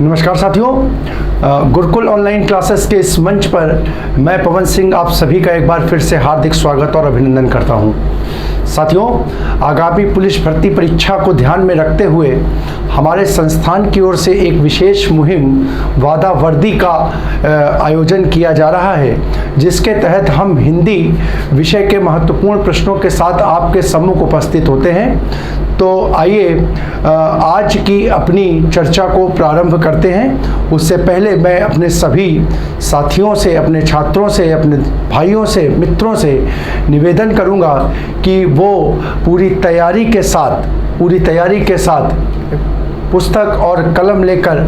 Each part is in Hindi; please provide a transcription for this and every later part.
नमस्कार साथियों, गुरुकुल ऑनलाइन क्लासेस के इस मंच पर मैं पवन सिंह आप सभी का एक बार फिर से हार्दिक स्वागत और अभिनंदन करता हूं। साथियों, आगामी पुलिस भर्ती परीक्षा को ध्यान में रखते हुए हमारे संस्थान की ओर से एक विशेष मुहिम वादा वर्दी का आयोजन किया जा रहा है, जिसके तहत हम हिंदी विषय के महत्वपूर्ण प्रश्नों के साथ आपके सम्मुख उपस्थित होते हैं। तो आइए आज की अपनी चर्चा को प्रारंभ करते हैं। उससे पहले मैं अपने सभी साथियों से, अपने छात्रों से, अपने भाइयों से, मित्रों से निवेदन करूंगा कि वो पूरी तैयारी के साथ पुस्तक और कलम लेकर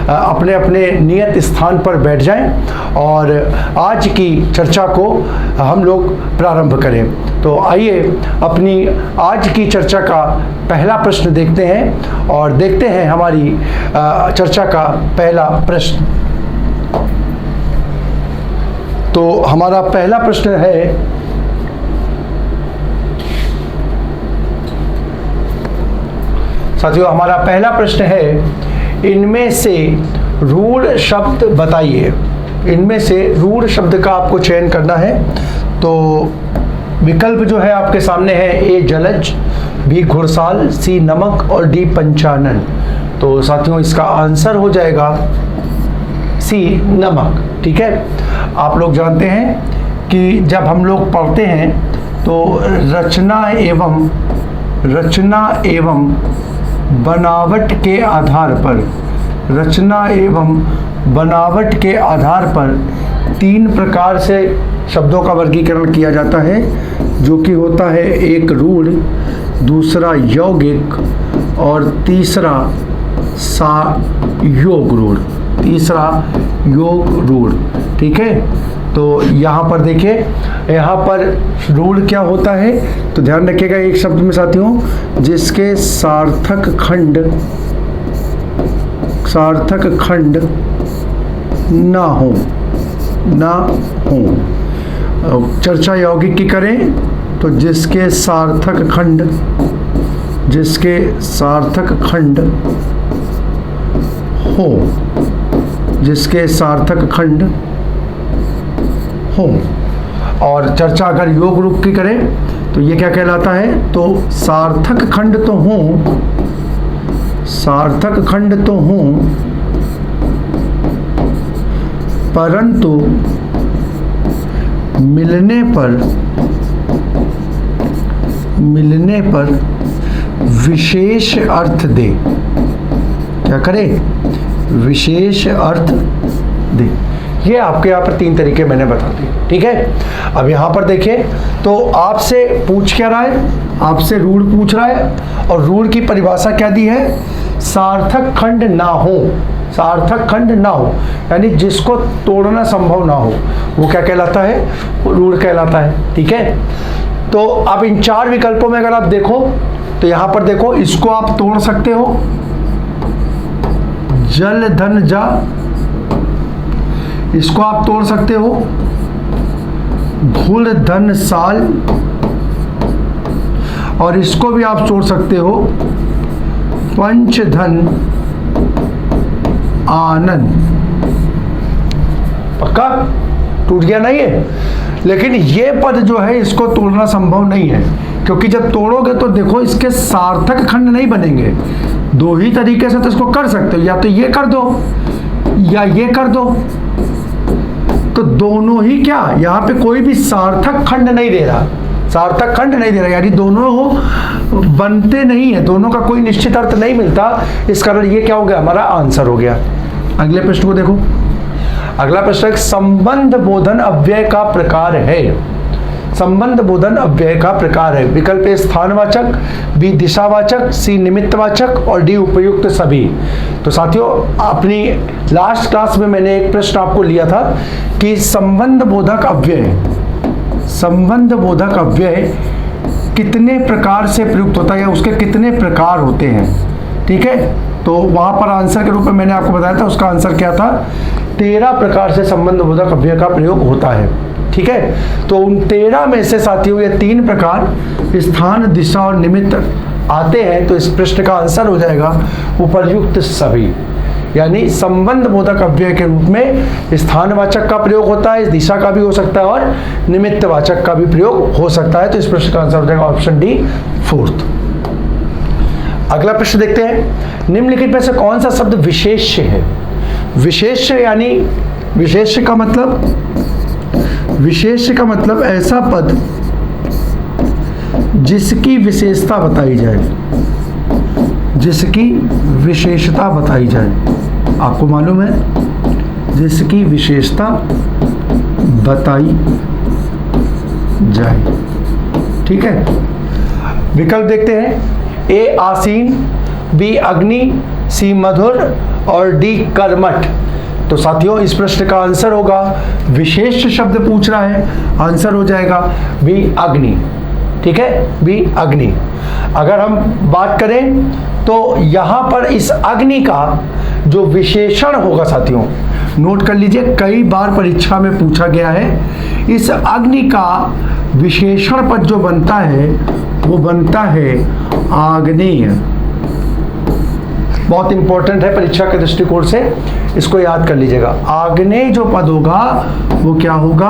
अपने अपने नियत स्थान पर बैठ जाएं और आज की चर्चा को हम लोग प्रारंभ करें। तो आइए अपनी आज की चर्चा का पहला प्रश्न देखते हैं और देखते हैं हमारी चर्चा का पहला प्रश्न। तो हमारा पहला प्रश्न है, साथियों हमारा पहला प्रश्न है, इनमें से रूढ़ शब्द बताइए। इनमें से रूढ़ शब्द का आपको चयन करना है। तो विकल्प जो है आपके सामने है, ए जलज, बी घुड़साल, सी नमक और डी पंचानन। तो साथियों इसका आंसर हो जाएगा सी नमक। ठीक है, आप लोग जानते हैं कि जब हम लोग पढ़ते हैं तो रचना एवं बनावट के आधार पर तीन प्रकार से शब्दों का वर्गीकरण किया जाता है, जो कि होता है एक रूढ़, दूसरा यौगिक और तीसरा योग रूढ़। ठीक है, तो यहाँ पर देखिए, यहाँ पर रूढ़ क्या होता है, तो ध्यान रखिएगा एक शब्द में साथियों, जिसके सार्थक खंड ना हो। चर्चा यौगिक की करें तो जिसके सार्थक खंड हो। और चर्चा अगर योग रूप की करें तो ये क्या कहलाता है, तो सार्थक खंड तो हो परंतु मिलने पर विशेष अर्थ दे। क्या करे, विशेष अर्थ दे। ये आपके यहाँ पर तीन तरीके मैंने बता दिए। ठीक है, अब यहाँ पर देखिए, तो आपसे पूछ क्या रहा है, आपसे रूढ़ पूछ रहा है और रूढ़ की परिभाषा क्या दी है, सार्थक खंड ना हो, यानी जिसको तोड़ना संभव ना हो, वो क्या कहलाता है, वो रूढ़ कहलाता है। ठीक है, तो अब इन चार विकल्पों में अगर आप देखो तो यहाँ पर देखो, इसको आप तोड़ सकते हो, जल धन जा, इसको आप तोड़ सकते हो, घुड़ धन साल, और इसको भी आप तोड़ सकते हो, पंच धन आनंद। पक्का टूट गया नहीं है, लेकिन ये पद जो है इसको तोड़ना संभव नहीं है, क्योंकि जब तोड़ोगे तो देखो इसके सार्थक खंड नहीं बनेंगे। दो ही तरीके से तो इसको कर सकते हो, या तो ये कर दो या ये कर दो, तो दोनों ही क्या, यहाँ पे कोई भी सार्थक खंड नहीं दे रहा, यानी दोनों हो बनते नहीं है, दोनों का कोई निश्चित अर्थ नहीं मिलता। इस कारण ये क्या हो गया, हमारा आंसर हो गया। अगले प्रश्न को देखो, अगला प्रश्न संबंध बोधन अव्यय का प्रकार है। विकल्प ए स्थानवाचक, बी दिशावाचक, सी निमित्तवाचक और डी उपयुक्त सभी। तो साथियों अपनी लास्ट क्लास में मैंने एक प्रश्न आपको लिया था कि संबंध बोधक अव्यय कितने प्रकार से प्रयुक्त होता है या उसके कितने प्रकार होते हैं। ठीक है, तो वहां पर आंसर के रूप में मैंने आपको बताया था, उसका आंसर क्या था, 13 प्रकार से संबंध बोधक अव्यय का प्रयोग होता है। ठीक है, तो उन 13 में से साथियों ये 3 प्रकार स्थान, दिशा और निमित्त आते हैं। तो इस प्रश्न का आंसर हो जाएगा उपर्युक्त सभी, यानी संबंध बोधक अव्यय के रूप में स्थानवाचक का प्रयोग होता है, इस दिशा का भी हो सकता है और निमित्तवाचक का भी प्रयोग हो सकता है। तो इस प्रश्न का आंसर हो जाएगा ऑप्शन डी, 4th। अगला प्रश्न देखते हैं, निम्नलिखित में से कौन सा शब्द विशेष्य है? विशेष्य यानी विशेष्य का मतलब ऐसा पद जिसकी विशेषता बताई जाए, जिसकी विशेषता बताई जाए। आपको मालूम है, जिसकी विशेषता बताई जाए, ठीक है। विकल्प देखते हैं, ए आसीन, बी अग्नि, सी मधुर और डी कर्मठ। तो साथियों इस प्रश्न का आंसर होगा, विशेष शब्द पूछ रहा है, आंसर हो जाएगा बी अग्नि, ठीक है, बी अग्नि। अगर हम बात करें तो यहां पर इस अग्नि का जो विशेषण होगा साथियों, नोट कर लीजिए, कई बार परीक्षा में पूछा गया है, इस अग्नि का विशेषण पद जो बनता है वो बनता है आग्नेय। बहुत इंपॉर्टेंट है परीक्षा के दृष्टिकोण से, इसको याद कर लीजिएगा। आग्नेय जो पद होगा वो क्या होगा?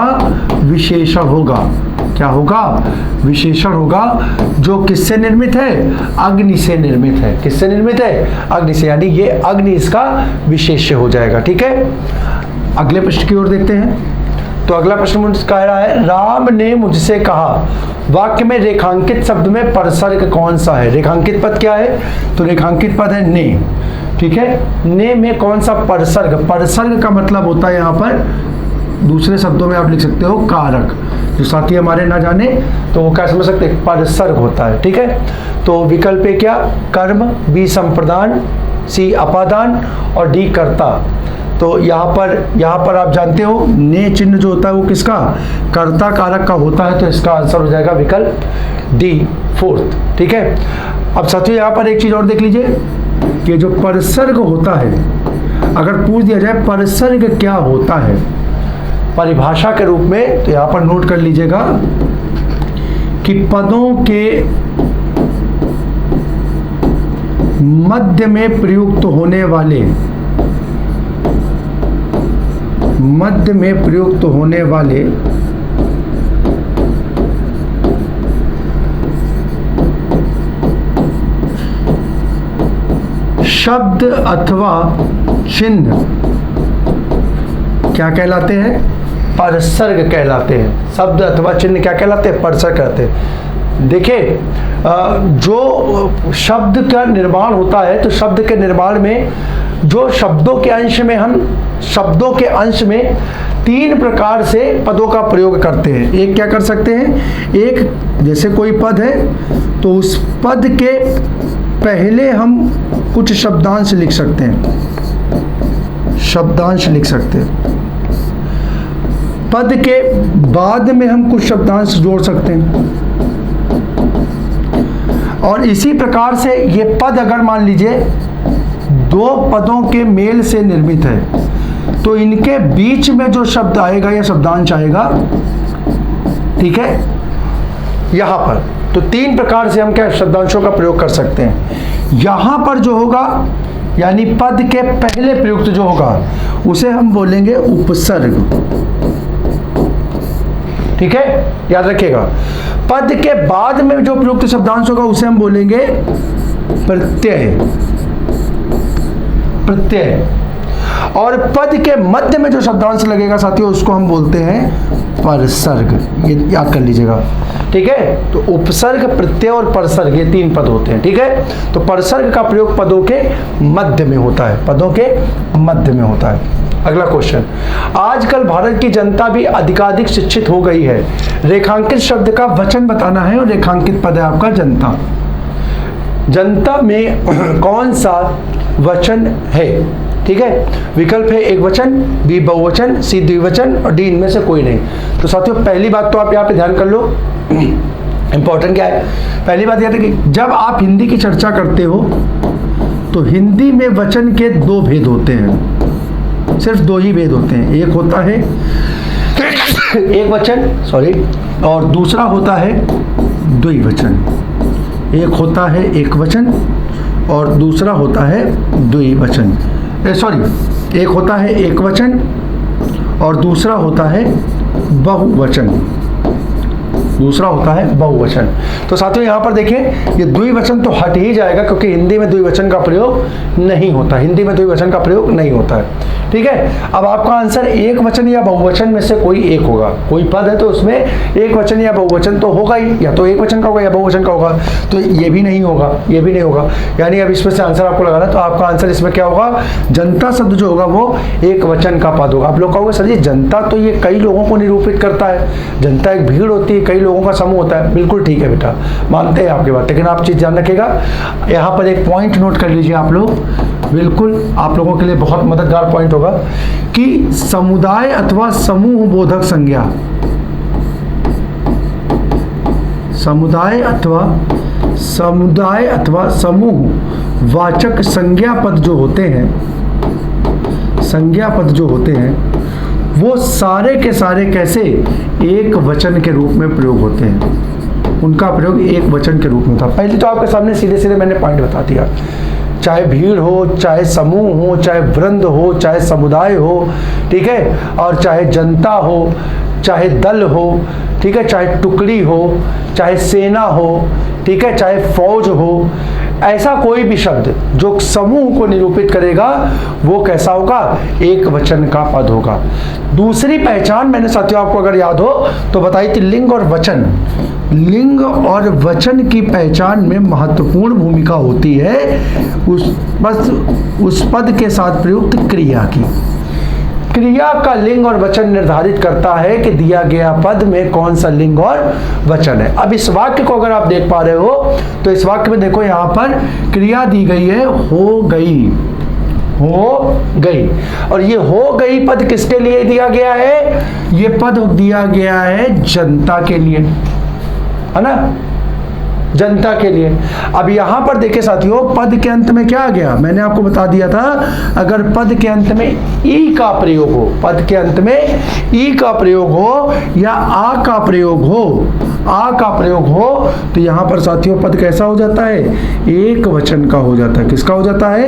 विशेषण होगा। क्या होगा? विशेषण होगा, जो किससे निर्मित है? अग्नि से निर्मित है। किससे निर्मित है? अग्नि से, यानी ये अग्नि इसका विशेष्य हो जाएगा, ठीक है। अगले प्रश्न की ओर देखते हैं। तो अगला प्रश्न मुझसे कह रहा है, राम ने मुझसे कहा, वाक्य में रेखांकित शब्द में परसर्ग कौन सा है? रेखांकित पद क्या है? तो रेखांकित पद है ने, ठीक है। ने में कौन सा परसर्ग? परसर्ग का मतलब होता है यहाँ पर, दूसरे शब्दों में आप लिख सकते हो कारक। जो साथी हमारे ना जाने तो वो क्या समझ सकते हैं? परसर्ग होता है, ठीक है। तो विकल्प है क्या? कर्म, बी संप्रदान, सी अपादान और डी कर्ता। तो यहाँ पर आप जानते हो ने चिन्ह जो होता है वो किसका? कर्ता कारक का होता है। तो इसका आंसर हो जाएगा विकल्प डी, 4th, ठीक है। अब साथियों यहाँ पर एक चीज और देख लीजिए कि जो परसर्ग होता है, अगर पूछ दिया जाए परसर्ग क्या होता है परिभाषा के रूप में, तो यहाँ पर नोट कर लीजिएगा कि पदों के मध्य में प्रयुक्त होने वाले शब्द अथवा चिन्ह क्या कहलाते हैं? परसर्ग कहलाते हैं। शब्द अथवा चिन्ह क्या कहलाते हैं? परसर्ग कहते हैं। देखिए, जो शब्द का निर्माण होता है, तो शब्द के निर्माण में जो शब्दों के अंश में 3 प्रकार से पदों का प्रयोग करते हैं। एक क्या कर सकते हैं? एक, जैसे कोई पद है तो उस पद के पहले हम कुछ शब्दांश लिख सकते हैं, शब्दांश लिख सकते हैं। पद के बाद में हम कुछ शब्दांश जोड़ सकते हैं। और इसी प्रकार से ये पद, अगर मान लीजिए 2 पदों के मेल से निर्मित है, तो इनके बीच में जो शब्द आएगा या शब्दांश आएगा, ठीक है, यहां पर, तो 3 प्रकार से हम क्या शब्दांशों का प्रयोग कर सकते हैं। यहां पर जो होगा, यानी पद के पहले प्रयुक्त जो होगा उसे हम बोलेंगे उपसर्ग, ठीक है, याद रखिएगा। पद के बाद में जो प्रयुक्त शब्दांश होगा उसे हम बोलेंगे प्रत्यय, और पद के मध्य में जो शब्दांश लगेगा साथियों उसको हम बोलते हैं परसर्ग। ये याद कर लीजिएगा, ठीक है। तो उपसर्ग, प्रत्यय और परसर्ग, ये 3 पद होते हैं, ठीक है। तो परसर्ग का प्रयोग पदों के मध्य में होता है, पदों के मध्य में होता है। अगला क्वेश्चन, आजकल भारत की जनता भी अधिकाधिक शिक्षित हो गई है। रेखांकित शब्द का वचन बताना है और रेखांकित पद है आपका जनता। जनता में कौन सा वचन है? ठीक है, विकल्प है एक वचन, बी बहुवचन, सी द्विवचन और डी इनमें से कोई नहीं। तो साथियों पहली बात तो आप यहाँ पे ध्यान कर लो, इंपॉर्टेंट क्या है? पहली बात यह है कि जब आप हिंदी की चर्चा करते हो तो हिंदी में वचन के 2 भेद होते हैं, सिर्फ 2 ही भेद होते हैं। एक होता है एक वचन, सॉरी, और दूसरा होता है द्विवचन। एक होता है एक वचन और दूसरा होता है द्विवचन। सॉरी, एक होता है एक वचन और दूसरा होता है बहुवचन। दूसरा होता है बहुवचन। तो साथियों यहाँ पर देखिए, ये द्विवचन तो हट ही जाएगा क्योंकि हिंदी में द्विवचन का प्रयोग नहीं होता, हिंदी में द्विवचन का प्रयोग नहीं होता है। ठीक है, अब आपका आंसर एक वचन या बहुवचन में से कोई एक होगा। कोई पद है तो उसमें एक वचन या बहुवचन तो होगा ही, या तो एक वचन का होगा या बहुवचन का होगा। तो ये भी नहीं होगा, ये भी नहीं होगा। यानी अब इसमें से आंसर आपको लगाना, तो आपका आंसर इसमें क्या होगा, जनता शब्द जो होगा वो एक वचन का पद होगा। आप लोग कहोगे सर जी जनता तो ये कई लोगों को निरूपित करता है, जनता एक भीड़ होती है, कई लोगों का समूह होता है। बिल्कुल ठीक है बेटा, मानते हैं आपकी बात, लेकिन आप चीज़ ध्यान रखिएगा, यहाँ पर एक पॉइंट नोट कर लीजिए आप लोग, बिल्कुल आप लोगों के लिए बहुत मददगार पॉइंट होगा कि समुदाय अथवा समूह बोधक संज्ञा, समुदाय अथवा समूह वाचक संज्ञा पद जो होते हैं, संज्ञा पद जो होते हैं वो सारे के सारे कैसे एक वचन के रूप में प्रयोग होते हैं। उनका प्रयोग एक वचन के रूप में था। पहले तो आपके सामने सीधे सीधे मैंने पॉइंट बता दिया, चाहे भीड़ हो, चाहे समूह हो, चाहे वृंद हो, चाहे समुदाय हो, ठीक है, और चाहे जनता हो, चाहे दल हो, ठीक है, चाहे टुकड़ी हो, चाहे सेना हो, ठीक है, चाहे फौज हो, ऐसा कोई भी शब्द जो समूह को निरूपित करेगा वो कैसा होगा, एक वचन का पद होगा। दूसरी पहचान मैंने साथियों आपको अगर याद हो तो बताई थी, लिंग और वचन। लिंग और वचन की पहचान में महत्वपूर्ण भूमिका होती है उस पद के साथ प्रयुक्त क्रिया की। क्रिया का लिंग और वचन निर्धारित करता है कि दिया गया पद में कौन सा लिंग और वचन है। अब इस वाक्य को अगर आप देख पा रहे हो तो इस वाक्य में देखो, यहाँ पर क्रिया दी गई है हो गई, हो गई, और ये हो गई पद किसके लिए दिया गया है, ये पद दिया गया है जनता के लिए, है ना, जनता के लिए। अब यहां पर देखिए साथियों, पद के अंत में क्या आ गया, मैंने आपको बता दिया था, अगर पद के अंत में ई का प्रयोग हो, पद के अंत में ई का प्रयोग हो या आ का प्रयोग हो, आ का प्रयोग हो, तो यहां पर साथियों पद कैसा हो जाता है, एक वचन का हो जाता है। किसका हो जाता है,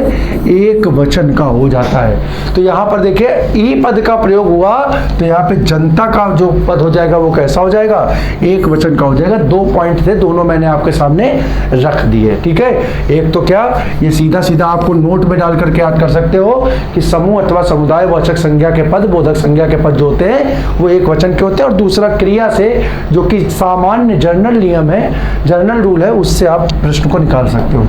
एक वचन का हो जाता है। तो यहां पर देखिए ई पद का प्रयोग हुआ तो यहां पे जनता का जो पद हो जाएगा वो कैसा हो जाएगा, एक वचन का हो जाएगा। दो पॉइंट थे, दोनों मैंने आपके सामने रख दिए। ठीक है, एक तो क्या, ये सीधा सीधा आपको नोट में डाल करके याद कर सकते हो कि समूह अथवा समुदाय वाचक संज्ञा के पद, बोधक संज्ञा के पद जो होते हैं वो एक वचन के होते हैं। और दूसरा क्रिया से, जो कि सामान्य जर्नल नियम है, जर्नल रूल है, उससे आप प्रश्न को निकाल सकते हो।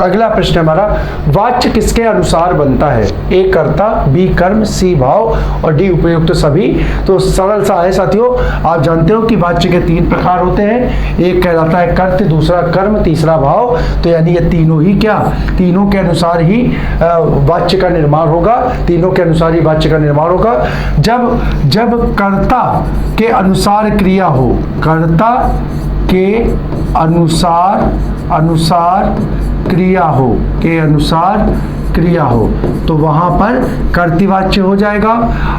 अगला प्रश्न हमारा, वाच्य किसके अनुसार बनता है, ए कर्ता, बी कर्म, सी भाव और डी उपयुक्त सभी। तो सरल सा है साथियों, आप जानते हो कि वाच्य के तीन प्रकार होते हैं, एक कहलाता है कर्त, दूसरा कर्म, तीसरा भाव। तो यानी ये तीनों ही क्या, तीनों के अनुसार ही वाच्य का निर्माण होगा, तीनों के अनुसार ही वाच्य का निर्माण होगा। जब कर्ता के अनुसार क्रिया हो, कर्ता के अनुसार क्रिया हो, के अनुसार क्रिया हो, तो वहां पर कर्तृवाच्य हो जाएगा।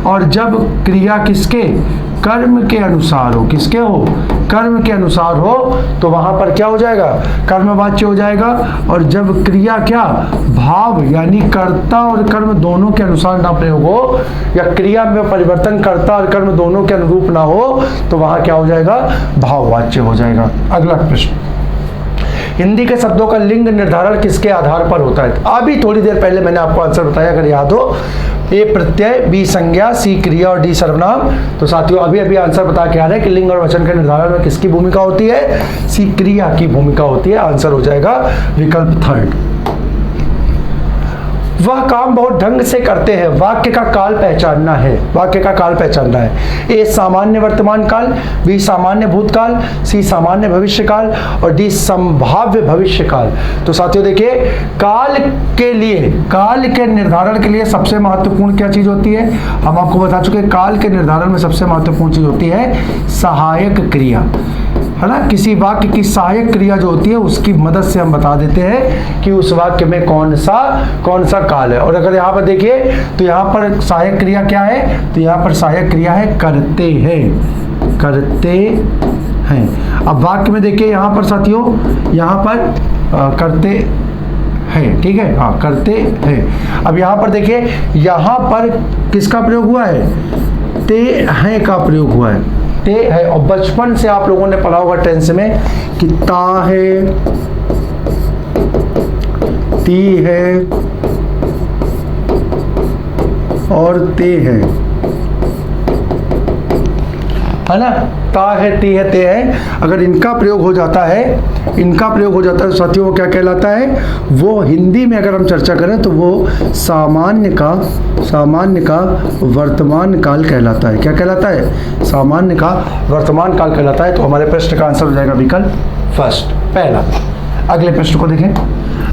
और जब क्रिया किसके, कर्म के अनुसार हो, किसके हो, कर्म के अनुसार हो, तो वहां पर क्या हो जाएगा, कर्मवाच्य हो जाएगा। और जब क्रिया क्या, भाव यानी कर्ता और कर्म दोनों के अनुसार ना प्रयोग हो, या क्रिया में परिवर्तन कर्ता और कर्म दोनों के अनुरूप ना हो, तो वहां क्या हो जाएगा, भाववाच्य हो जाएगा। अगला प्रश्न, हिंदी के शब्दों का लिंग निर्धारण किसके आधार पर होता है। अभी थोड़ी देर पहले मैंने आपको आंसर बताया, अगर याद हो, ए प्रत्यय, बी संज्ञा, सी क्रिया और डी सर्वनाम। तो साथियों अभी आंसर बता के आ रहे हैं कि लिंग और वचन के निर्धारण में किसकी भूमिका होती है, सी क्रिया की भूमिका होती है। आंसर हो जाएगा विकल्प थर्ड। वह काम बहुत ढंग से करते हैं, वाक्य का काल पहचानना है, वाक्य का काल पहचानना है। ए सामान्य वर्तमान काल, बी सामान्य भूतकाल, सी सामान्य भविष्य काल और डी संभाव्य भविष्य काल। तो साथियों देखिए, काल के लिए, काल के निर्धारण के लिए सबसे महत्वपूर्ण क्या चीज होती है, हम आपको बता चुके हैं, काल के निर्धारण में सबसे महत्वपूर्ण चीज होती है सहायक क्रिया, है ना। किसी वाक्य की सहायक क्रिया जो होती है उसकी मदद से हम बता देते हैं कि उस वाक्य में कौन सा काल है। और अगर यहाँ पर देखिए तो यहाँ पर सहायक क्रिया क्या है, तो यहाँ पर सहायक क्रिया है करते हैं, करते हैं। अब वाक्य में देखिए यहाँ पर साथियों, यहाँ पर करते हैं, ठीक है, हाँ करते हैं। अब यहाँ पर देखिए, यहाँ पर किसका प्रयोग हुआ है, ते हैं का प्रयोग हुआ है, ते है। और बचपन से आप लोगों ने पढ़ा होगा टेंस में कि ता है, ती है और ते है ना, ता है, ती है, ते है। अगर इनका प्रयोग हो जाता है, इनका प्रयोग हो जाता है तो साथियों वो क्या कहलाता है, वो हिंदी में अगर हम चर्चा करें तो वो सामान्य का वर्तमान काल कहलाता है। क्या कहलाता है, सामान्य का वर्तमान काल कहलाता है। तो हमारे प्रश्न का आंसर हो जाएगा विकल्प फर्स्ट, पहला। अगले प्रश्न को देखें।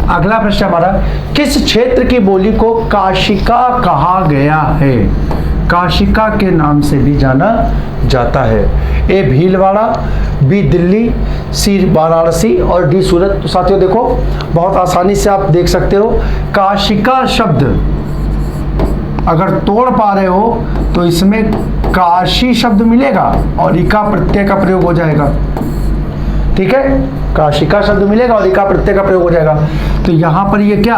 अगला प्रश्न हमारा, किस क्षेत्र की बोली को काशिका कहा गया है, काशिका के नाम से भी जाना जाता है। ए भीलवाड़ा, बी दिल्ली, सी वाराणसी और डी सूरत। तो साथियों देखो, बहुत आसानी से आप देख सकते हो, काशिका शब्द अगर तोड़ पा रहे हो तो इसमें काशी शब्द मिलेगा और इका प्रत्यय का प्रयोग हो जाएगा, ठीक है, काशिका शब्द मिलेगा और इका प्रत्यय का प्रयोग हो जाएगा। तो यहाँ पर ये क्या,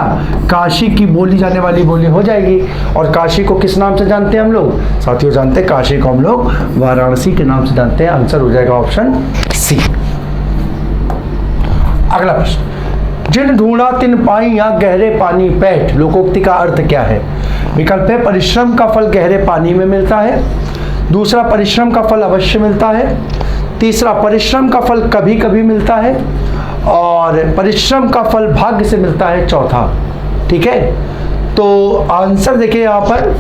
काशी की बोली जाने वाली बोली हो जाएगी। और काशी को किस नाम से जानते हैं हम लोग, साथियों जानते हैं काशी को हम लोग वाराणसी के नाम से जानते हैं। आंसर हो जाएगा ऑप्शन सी। अगला प्रश्न, जिन ढूंढा तिन पाई या गहरे पानी पैठ, लोकोक्ति का अर्थ क्या है। विकल्प है, परिश्रम का फल गहरे पानी में मिलता है। दूसरा, परिश्रम का फल अवश्य मिलता है। तीसरा, परिश्रम का फल कभी कभी मिलता है। और परिश्रम का फल भाग्य से मिलता है, चौथा, ठीक है। तो आंसर देखिए, यहाँ पर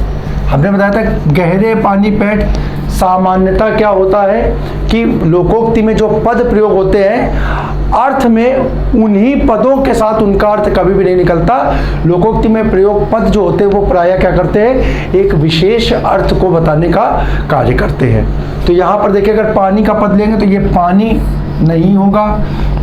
हमने बताया था गहरे पानी पैठ, सामान्यता क्या होता है कि लोकोक्ति में जो पद प्रयोग होते हैं अर्थ में उन्हीं पदों के साथ उनका अर्थ कभी भी नहीं निकलता। लोकोक्ति में प्रयोग पद जो होते हैं वो प्रायः क्या करते हैं, एक विशेष अर्थ को बताने का कार्य करते हैं। तो यहाँ पर देखिए, अगर पानी का पद लेंगे तो ये पानी नहीं होगा,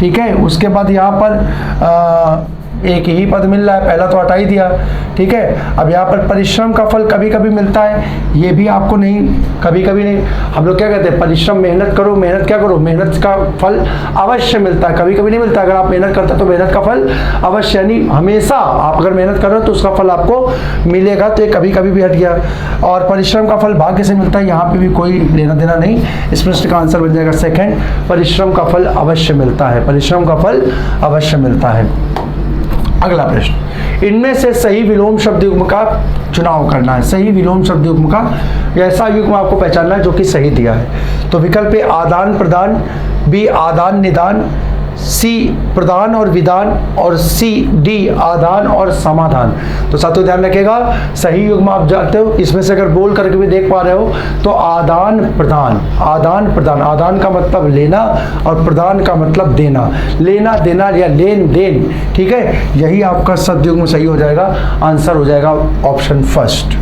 ठीक है। उसके बाद यहाँ पर एक ही पद मिल रहा है, पहला तो हटा ही दिया, ठीक है। अब यहाँ पर परिश्रम का फल कभी कभी मिलता है, ये भी आपको नहीं, कभी कभी नहीं। हम लोग क्या कहते हैं, परिश्रम मेहनत करो, मेहनत क्या करो, मेहनत का फल अवश्य मिलता है, कभी कभी नहीं मिलता। अगर आप मेहनत करते हो तो मेहनत का फल अवश्य, यानी हमेशा आप अगर मेहनत कर रहे हो तो उसका फल आपको मिलेगा। तो ये कभी कभी भी हट गया। और परिश्रम का फल भाग्य से मिलता है, यहाँ पे भी कोई लेना देना नहीं। इस प्रश्न का आंसर बन जाएगा सेकंड, परिश्रम का फल अवश्य मिलता है, परिश्रम का फल अवश्य मिलता है। अगला प्रश्न, इनमें से सही विलोम शब्द युग्म का चुनाव करना है। सही विलोम शब्द युग्म का ऐसा युग्म आपको पहचानना है जो कि सही दिया है। तो विकल्प ए आदान प्रदान, बी आदान निदान, सी प्रदान और विदान और सी डी आदान और समाधान। तो साथियों ध्यान रखिएगा, सही युग्म आप जानते हो, इसमें से अगर बोल करके भी देख पा रहे हो तो आदान प्रदान, आदान प्रदान, आदान का मतलब लेना और प्रदान का मतलब देना, लेना देना या लेन देन, ठीक है। यही आपका सदयुग्म सही हो जाएगा, आंसर हो जाएगा ऑप्शन फर्स्ट।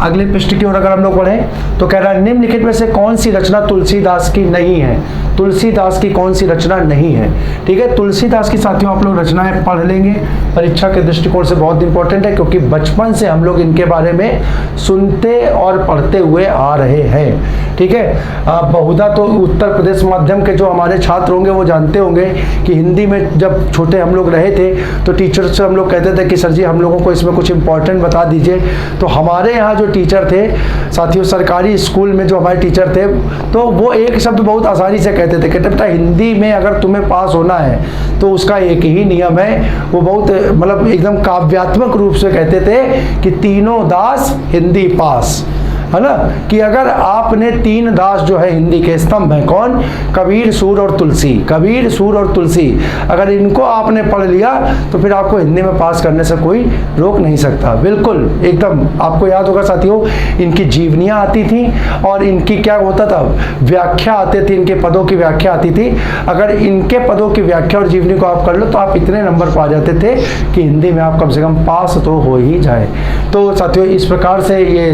अगले पृष्ठ की ओर अगर हम लोग पढ़ें तो कह रहा है, निम्नलिखित में से कौन सी रचना तुलसीदास की नहीं है। तुलसीदास की कौन सी रचना नहीं है, ठीक है। तुलसीदास की साथियों आप लोग रचनाएं पढ़ लेंगे, परीक्षा के दृष्टिकोण से बहुत इंपॉर्टेंट है, क्योंकि बचपन से हम लोग इनके बारे में सुनते और पढ़ते हुए आ रहे हैं, ठीक है। बहुधा तो उत्तर प्रदेश माध्यम के जो हमारे छात्र होंगे वो जानते होंगे कि हिंदी में जब छोटे हम लोग रहे थे तो टीचर से हम लोग कहते थे कि सर जी हम लोगों को इसमें कुछ इंपॉर्टेंट बता दीजिए। तो हमारे यहाँ जो टीचर थे साथियों, सरकारी स्कूल में जो हमारे टीचर थे, तो वो एक शब्द बहुत आसानी से कहते थे, कहते बेटा हिंदी में अगर तुम्हें पास होना है तो उसका एक ही नियम है। वो बहुत मतलब एकदम काव्यात्मक रूप से कहते थे कि तीनों दास हिंदी पास, है ना। कि अगर आपने तीन दास जो है हिंदी के स्तंभ हैं, कौन, कबीर, सूर और तुलसी, कबीर, सूर और तुलसी, अगर इनको आपने पढ़ लिया तो फिर आपको हिंदी में पास करने से कोई रोक नहीं सकता। बिल्कुल एकदम आपको याद होगा साथियों, इनकी जीवनियाँ आती थी और इनकी क्या होता था, व्याख्या आते थे, इनके पदों की व्याख्या आती थी। अगर इनके पदों की व्याख्या और जीवनी को आप कर लो तो आप इतने नंबर पा जाते थे कि हिंदी में आप कम से कम पास तो हो ही जाए। तो साथियों इस प्रकार से ये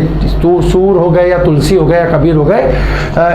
सूर कपूर हो गए या तुलसी हो गए या कबीर हो गए,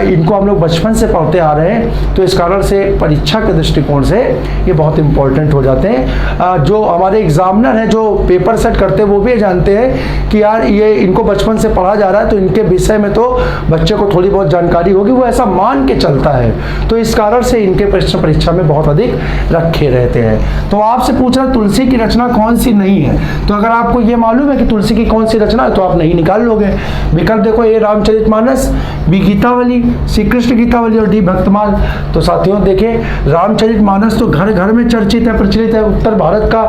इनको हम लोग बचपन से पढ़ते आ रहे हैं, तो इस कारण से परीक्षा के दृष्टिकोण से ये बहुत इंपॉर्टेंट हो जाते हैं। जो हमारे एग्जामिनर हैं, जो पेपर सेट करते हैं, वो भी जानते हैं कि यार ये इनको बचपन से पढ़ा जा रहा है तो इनके विषय में तो बच्चे को थोड़ी बहुत जानकारी होगी, वो ऐसा मान के चलता है, तो इस कारण से इनके प्रश्न परीक्षा में बहुत अधिक रखे रहते हैं। तो आपसे पूछ रहा तुलसी की रचना कौन सी नहीं है, तो अगर आपको ये मालूम है कि तुलसी की कौन सी रचना है तो आप नहीं निकाल लोगे। विकल्प देखो, ए रामचरितमानस, बी गीतावली, सी कृष्ण गीतावली और डी भक्तमाल। तो साथियों देखिए, रामचरितमानस तो घर घर में चर्चित है, प्रचलित है, उत्तर भारत का,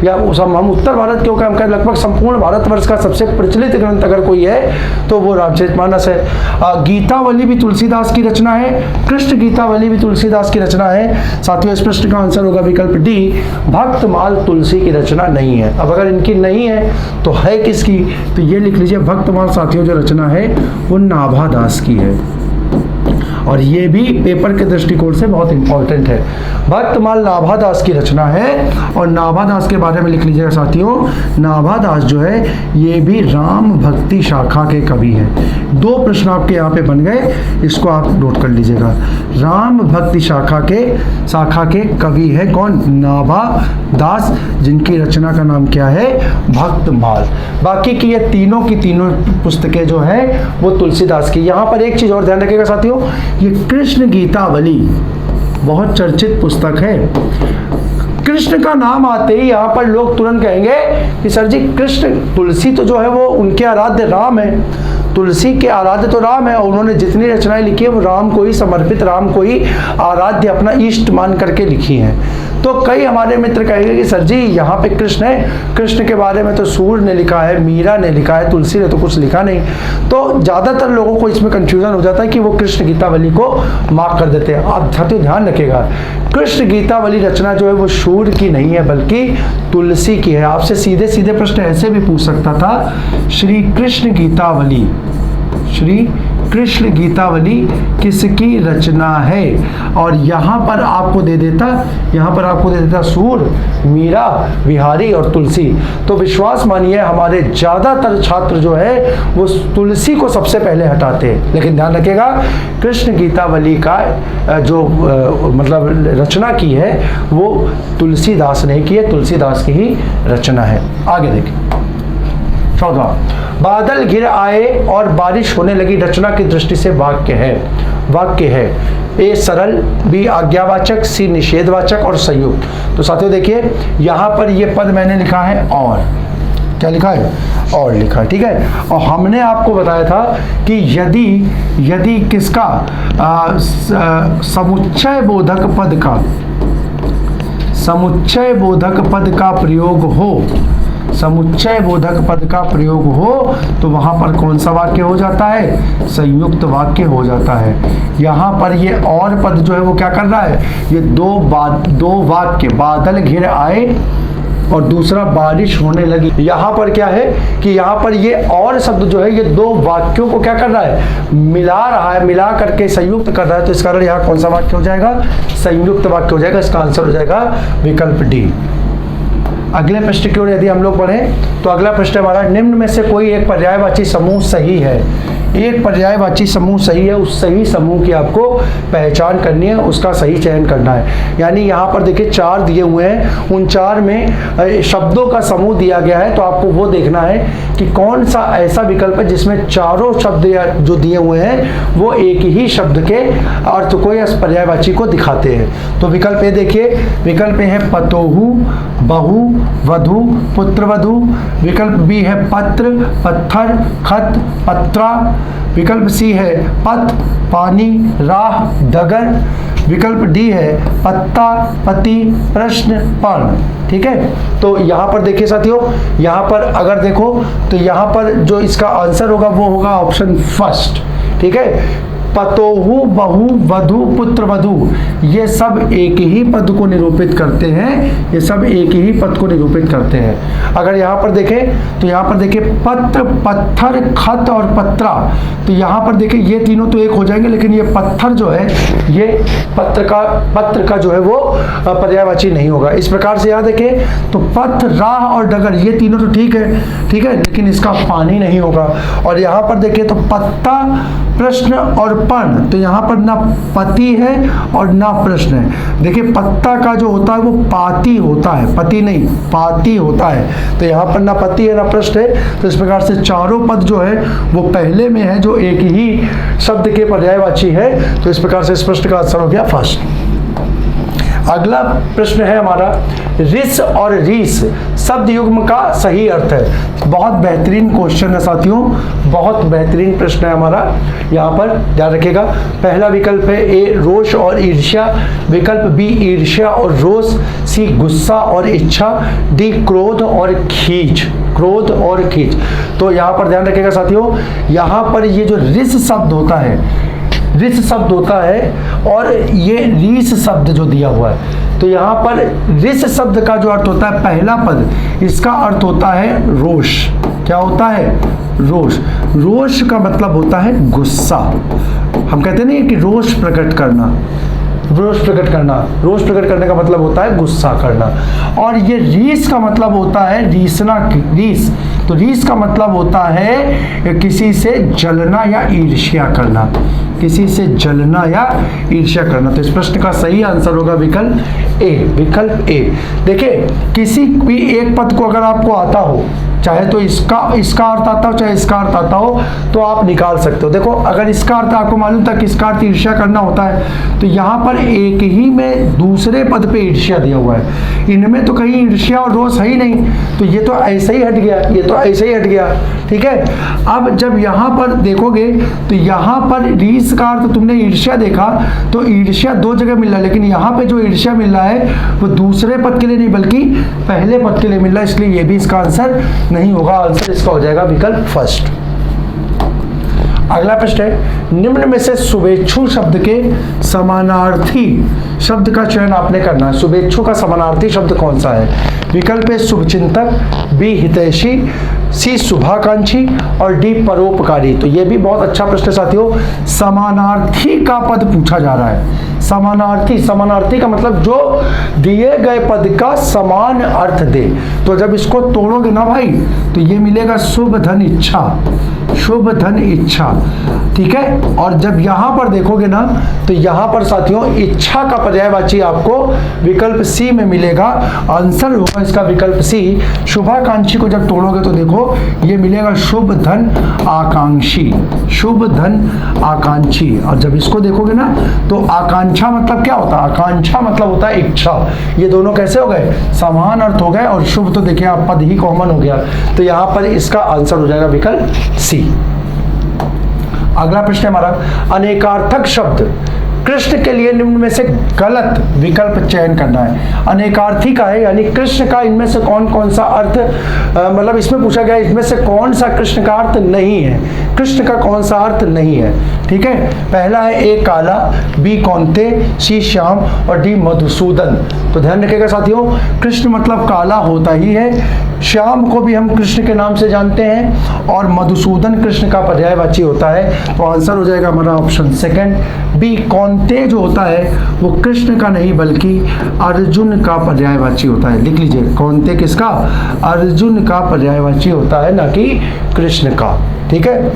या हम उत्तर भारत क्यों काम करें, लगभग संपूर्ण भारतवर्ष का सबसे प्रचलित ग्रंथ अगर कोई है तो वो रामचरितमानस है। गीतावली भी तुलसीदास की रचना है, कृष्ण गीतावली भी तुलसीदास की रचना है। साथियों इस प्रश्न का आंसर होगा विकल्प डी, भक्तमाल तुलसी की रचना नहीं है। अब अगर इनकी नहीं है तो है किसकी, तो ये लिख लीजिए, भक्तमाल साथियों जो रचना है वो नाभादास की है, और ये भी पेपर के दृष्टिकोण से बहुत इंपॉर्टेंट है। भक्तमाल नाभादास की रचना है, और नाभादास के बारे में लिख लीजिएगा साथियों, नाभादास जो है ये भी राम भक्ति शाखा के कवि हैं। दो प्रश्न आपके यहाँ पे बन गए, इसको आप नोट कर लीजिएगा। राम भक्ति शाखा के कवि है कौन, नाभादास, जिनकी रचना का नाम क्या है, भक्तमाल। बाकी की ये तीनों की तीनों पुस्तकें जो है वो तुलसीदास की। यहाँ पर एक चीज और ध्यान रखिएगा साथियों, ये कृष्ण गीतावली बहुत चर्चित पुस्तक है। कृष्ण का नाम आते ही यहाँ पर लोग तुरंत कहेंगे कि सर जी कृष्ण, तुलसी तो जो है वो उनके आराध्य राम है, तुलसी के आराध्य तो राम है, और उन्होंने जितनी रचनाएं लिखी है वो राम को ही समर्पित, राम को ही आराध्य अपना इष्ट मान करके लिखी हैं। तो कई हमारे मित्र कहेंगे कि सर जी यहाँ पे कृष्ण है, कृष्ण के बारे में तो सूर्य ने लिखा है, मीरा ने लिखा है, तुलसी ने तो कुछ लिखा नहीं। तो ज़्यादातर लोगों को इसमें कंफ्यूजन हो जाता है कि वो कृष्ण गीतावली को मार्क कर देते हैं। आप साथियों ध्यान रखिएगा, कृष्ण गीतावली रचना जो है वो सूर्य की नहीं है बल्कि तुलसी की है। आपसे सीधे सीधे प्रश्न ऐसे भी पूछ सकता था, श्री कृष्ण गीतावली, श्री कृष्ण गीतावली किसकी रचना है, और यहाँ पर आपको दे देता सूर्य, मीरा, बिहारी और तुलसी। तो विश्वास मानिए हमारे ज़्यादातर छात्र जो है वो तुलसी को सबसे पहले हटाते हैं, लेकिन ध्यान रखिएगा कृष्ण गीतावली का जो मतलब रचना की है वो तुलसीदास ने की है, तुलसीदास की ही रचना है। आगे देखिए 14, बादल घिर आए और बारिश होने लगी रचना की दृष्टि से वाक्य है। ए सरल, बी आज्ञावाचक, सी निषेधवाचक और संयुक्त। तो साथियों देखिए यहाँ पर ये पद मैंने लिखा है और, क्या लिखा है, और लिखा है, ठीक है। और हमने आपको बताया था कि यदि किसका समुच्चय बोधक पद का प्रयोग हो, तो वहां पर कौन सा वाक्य हो जाता है, संयुक्त वाक्य हो जाता है। यहाँ पर ये और पद जो है वो क्या कर रहा है, ये दो वाक्य, बादल घिर आए और दूसरा बारिश होने लगी। यहाँ पर क्या है कि यहाँ पर ये और शब्द जो है ये दो वाक्यों को क्या कर रहा है, मिला रहा है, मिला करके संयुक्त कर रहा है। तो इस कारण यहाँ कौन सा वाक्य हो जाएगा, संयुक्त वाक्य हो जाएगा। इसका आंसर हो जाएगा विकल्प डी। अगले प्रश्न की ओर यदि हम लोग पढ़ें तो अगला प्रश्न हमारा, निम्न में से कोई एक पर्यायवाची समूह सही है। एक पर्यायवाची समूह सही है, उस सही समूह की आपको पहचान करनी है, उसका सही चयन करना है। यानी यहाँ पर देखिए 4 दिए हुए हैं, उन 4 में शब्दों का समूह दिया गया है, तो आपको वो देखना है कि कौन सा ऐसा विकल्प है जिसमें चारों शब्द जो दिए हुए हैं वो एक ही शब्द के अर्थ को या पर्यायवाची को दिखाते हैं। तो विकल्प ए देखिए, विकल्प ए है पतोहू, बहु, वधु, पुत्रवधु। विकल्प बी है पत्र, पत्थर, खत, पत्रा। विकल्प सी है पथ, पानी, राह, डगर। विकल्प डी है पत्ता, पति, प्रश्न, पर्ण। ठीक है, तो यहाँ पर देखिए साथियों, यहाँ पर अगर देखो तो यहाँ पर जो इसका आंसर होगा वो होगा ऑप्शन फर्स्ट। ठीक है, पतोहु, बहु, वधु, पुत्र, वधु, ये सब एक ही पद को निरूपित करते हैं। ये सब एक ही पद को निरूपित करते हैं। अगर यहाँ पर देखें तो यहाँ पर देखिए पत्र, पत्थर, खत और पत्रा, तो यहाँ पर देखिए ये तीनों तो एक हो जाएंगे, लेकिन ये पत्थर जो है ये पत्र का जो है वो पर्यायवाची नहीं होगा। इस प्रकार से यहाँ देखें तो पथ, राह और डगर, ये तीनों तो ठीक है, लेकिन इसका पानी नहीं होगा। और यहाँ पर देखिए तो पत्ता, प्रश्न और पर्ण, तो यहाँ पर ना पति है और ना प्रश्न है। देखिए पत्ता का जो होता है वो पाती होता है, पति नहीं, पाती होता है। तो यहाँ पर ना पति है ना प्रश्न है। तो इस प्रकार से चारों पद जो है वो पहले में है, जो एक ही शब्द के पर्यायवाची है। तो इस प्रकार से इस प्रश्न का आंसर हो गया फर्स्ट। अगला प्रश्न है हमारा, रिस और रीस शब्द युग्म का सही अर्थ है। बहुत बेहतरीन क्वेश्चन है साथियों, बहुत बेहतरीन प्रश्न है हमारा। यहाँ पर ध्यान रखिएगा, पहला विकल्प है ए रोष और ईर्ष्या, विकल्प बी ईर्ष्या और रोष, सी गुस्सा और इच्छा, डी क्रोध और खींच, क्रोध और खींच। तो यहाँ पर ध्यान रखिएगा साथियों, यहाँ पर ये जो रिस शब्द होता है, रिस शब्द होता है और ये रीस शब्द जो दिया हुआ है, तो यहाँ पर रिस शब्द का जो अर्थ होता है पहला पद, इसका अर्थ होता है रोष। क्या होता है? रोष। रोष का मतलब होता है गुस्सा। हम कहते नहीं कि रोष प्रकट करना, रोष प्रकट करना, रोष प्रकट करने का मतलब होता है गुस्सा करना। और ये रीस का मतलब होता है रीसना, रीस, तो रीस का मतलब होता है किसी से जलना या ईर्ष्या करना, किसी से जलना या ईर्ष्या करना। तो इस प्रश्न का सही आंसर होगा विकल्प ए, विकल्प ए। देखिए किसी भी एक पद को अगर आपको आता हो, चाहे तो इसका अर्थ आता हो चाहे इसका अर्थ आता हो, तो आप निकाल सकते हो। देखो अगर इसका अर्थ आपको मालूम था कि इसका अर्थ ईर्ष्या करना होता है, तो यहाँ पर एक ही में दूसरे पद पे ईर्ष्या दिया हुआ है, इनमें तो कहीं ईर्ष्या और रोष है ही नहीं, तो ये तो ऐसे ही हट गया, ये तो ऐसे ही हट गया। ठीक है, अब जब यहाँ पर देखोगे तो यहाँ पर रीस का अर्थ तुमने ईर्ष्या देखा, तो ईर्ष्या दो जगह मिल रहा है, लेकिन यहाँ पे जो ईर्ष्या मिल रहा है वो दूसरे पद के लिए नहीं बल्कि पहले पद के लिए मिल रहा है, इसलिए ये भी इसका आंसर नहीं होगा। आंसर इसका हो जाएगा विकल्प फर्स्ट। अगला प्रश्न है, निम्न में से शुभेच्छु शब्द के समानार्थी शब्द का चयन आपने करना है। शुभेच्छु का समानार्थी शब्द कौन सा है? विकल्प है शुभचिंतक, बी हितैषी, सी शुभाकांक्षी और डी परोपकारी। तो ये भी बहुत अच्छा प्रश्न साथियों, समानार्थी का पद पूछा जा रहा है। समानार्थी, समानार्थी का मतलब जो दिए गए पद का समान अर्थ दे। तो जब इसको तोड़ोगे ना भाई, तो ये मिलेगा शुभ धन इच्छा, शुभ धन इच्छा। ठीक है, और जब यहाँ पर देखोगे ना, तो यहाँ पर साथियों इच्छा का पर्यायवाची आपको विकल्प सी में मिलेगा। आंसर होगा इसका विकल्प सी। शुभाकांक्षी को जब तोड़ोगे तो देखो ये मिलेगा शुभ धन आकांक्षी, शुभ धन आकांक्षी। और जब इसको देखोगे ना, तो आकांक्षा मतलब क्या होता है? आकांक्षा मतलब होता है इच्छा। ये दोनों कैसे हो गए? समान अर्थ हो गए, और शुभ तो देखिए आप पद ही कॉमन हो गया, तो यहाँ पर इसका आंसर हो जाएगा विकल्प सी। अगला प्रश्न हमारा, अनेकार्थक शब्द कृष्ण के लिए निम्न में से गलत विकल्प चयन करना है। अनेकार्थी का है, यानी कृष्ण का इनमें से कौन कौन सा अर्थ, मतलब इसमें पूछा गया इसमें से कौन सा कृष्ण का अर्थ नहीं है, कृष्ण का कौन सा अर्थ नहीं है। ठीक है, पहला है ए काला, बी कौंते, सी श्याम और डी मधुसूदन। तो ध्यान रखिएगा साथियों, कृष्ण मतलब काला होता ही है, श्याम को भी हम कृष्ण के नाम से जानते हैं, और मधुसूदन कृष्ण का पर्यायवाची होता है। तो आंसर हो जाएगा हमारा ऑप्शन सेकंड, बी कौंते जो होता है वो कृष्ण का नहीं बल्कि अर्जुन का पर्यायवाची होता है। लिख लीजिए, कौंते किसका? अर्जुन का पर्यायवाची होता है, ना कि कृष्ण का। ठीक है,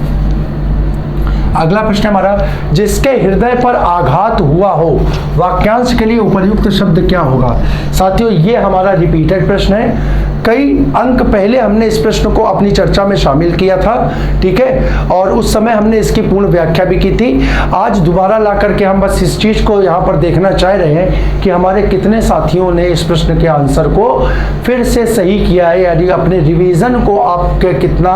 अगला प्रश्न हमारा, जिसके हृदय पर आघात हुआ हो वाक्यांश के लिए उपयुक्त शब्द क्या होगा? साथियों ये हमारा रिपीटेड प्रश्न है, कई अंक पहले हमने इस प्रश्न को अपनी चर्चा में शामिल किया था। ठीक है, और उस समय हमने इसकी पूर्ण व्याख्या भी की थी। आज दोबारा ला करके हम बस इस चीज को यहाँ पर देखना चाह रहे हैं कि हमारे कितने साथियों ने इस प्रश्न के आंसर को फिर से सही किया है, यानी अपने रिवीजन को आप कितना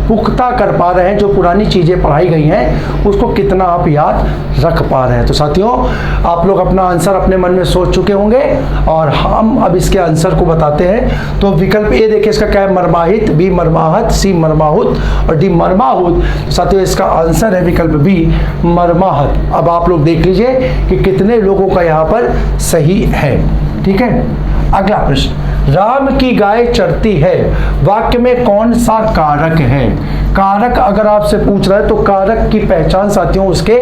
पुख्ता कर पा रहे हैं। जो पुरानी चीजें पढ़ाई गई हैं उसको कितना आप याद रख पा रहे हैं। तो साथियों, आप लोग अपना आंसर अपने मन में सोच चुके होंगे और हम अब इसके आंसर को बताते हैं। तो विकल्प ए देखिए, इसका क्या है, मरमाहित, बी मरमाहत, सी मरमाहुत और डी मरमाहुत। तो साथियों, इसका आंसर है विकल्प बी मरमाहत। अब आप लोग देख लीजिए कि कितने लोगों का यहाँ पर सही है। ठीक है, अगला प्रश्न, राम की गाय चरती है, वाक्य में कौन सा कारक है? कारक अगर आपसे पूछ रहा है तो कारक की पहचान साथियों उसके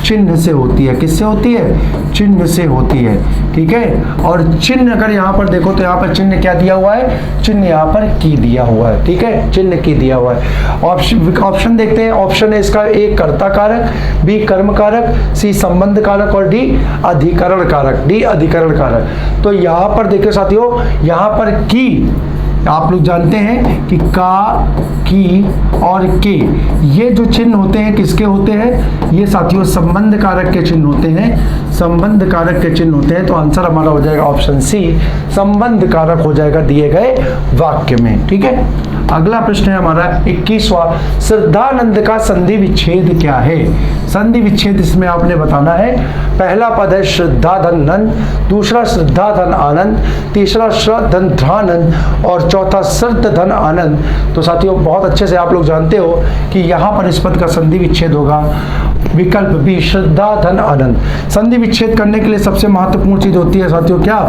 चिन्ह से होती है। किससे होती है? चिन्ह से होती है। ठीक है, और चिन्ह अगर यहाँ पर देखो तो यहाँ पर चिन्ह क्या दिया हुआ है? चिन्ह यहाँ पर की दिया हुआ है। ठीक है, चिन्ह की दिया हुआ है। ऑप्शन देखते हैं। ऑप्शन है इसका, ए कर्ता कारक, बी कर्म कारक, सी संबंध कारक और डी अधिकरण कारक। डी अधिकरण कारक। तो यहाँ पर देखिए साथियों, यहाँ पर की आप लोग जानते हैं कि का, की और के, ये जो चिन्ह होते हैं किसके होते हैं? ये साथियों संबंध कारक के चिन्ह होते हैं। संबंध कारक के चिन्ह होते हैं। तो आंसर हमारा हो जाएगा ऑप्शन सी, संबंध कारक हो जाएगा दिए गए वाक्य में। ठीक है, अगला प्रश्न है हमारा 21वां, श्रद्धानंद का संधि विच्छेद क्या है? संधि विच्छेद इसमें आपने बताना है। पहला पद है श्रद्धाधन नंद, दूसरा श्रद्धाधन आनंद, तीसरा श्रद्धन ध्रानंद और चौथा श्रद्धन आनंद। तो साथियों, बहुत अच्छे से आप लोग जानते हो कि यहाँ पर इस पद का संधि विच्छेद होगा विकल्प बी, श्रद्धाधन आनंद। संधि विच्छेद करने के लिए सबसे महत्वपूर्ण चीज होती है साथियों क्या?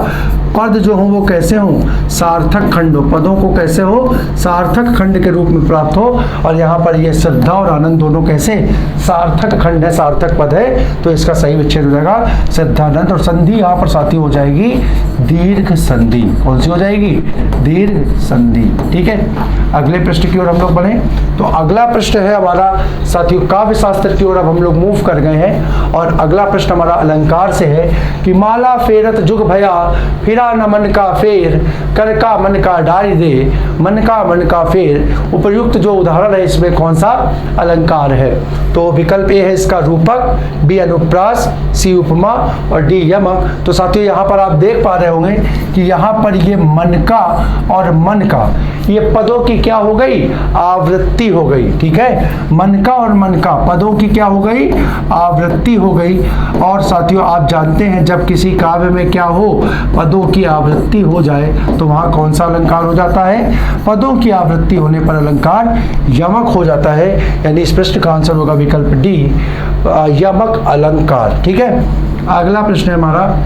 पद जो हो वो कैसे हो? सार्थक खंड हो। पदों को कैसे हो? सार्थक खंड के रूप में प्राप्त हो। और यहाँ पर ये श्रद्धा और आनंद दोनों कैसे? सार्थक खंड है, सार्थक पद है। तो इसका सही विच्छेद हो जाएगा श्रद्धानंद। और संधि यहाँ पर साथी हो जाएगी दीर्घ संधि। कौन सी हो जाएगी? दीर्घ संधि। ठीक है, अगले प्रश्न की ओर हम लोग बढ़े। तो अगला प्रश्न है हमारा साथियों काव्य शास्त्र की ओर अब हम लोग मूव कर गए हैं। और अगला प्रश्न हमारा अलंकार से है कि माला फेरत जुग भया, फिरा न मन का फेर, कर का मन का डारी दे, मन का फेर। उपयुक्त जो उदाहरण है इसमें कौन सा अलंकार है? तो विकल्प ए है इसका रूपक, बी अनुप्रास, सी उपमा और डी यमक। तो साथियों, यहाँ पर आप देख पा रहे होंगे कि यहाँ पर ये मन का और मन का, ये पदों की क्या हो गई? आवृत्ति हो गई। ठीक है, मन का और मन का पदों की क्या हो गई? आवृत्ति हो गई। और साथियों, आप जानते हैं जब किसी काव्य में क्या हो? पदों की आवृत्ति हो जाए तो वहां कौन सा अलंकार हो जाता है? पदों की आवृत्ति होने पर अलंकार यमक हो जाता है। यानी इस प्रश्न का आंसर होगा विकल्प डी, यमक अलंकार। ठीक है, अगला प्रश्न है हमारा,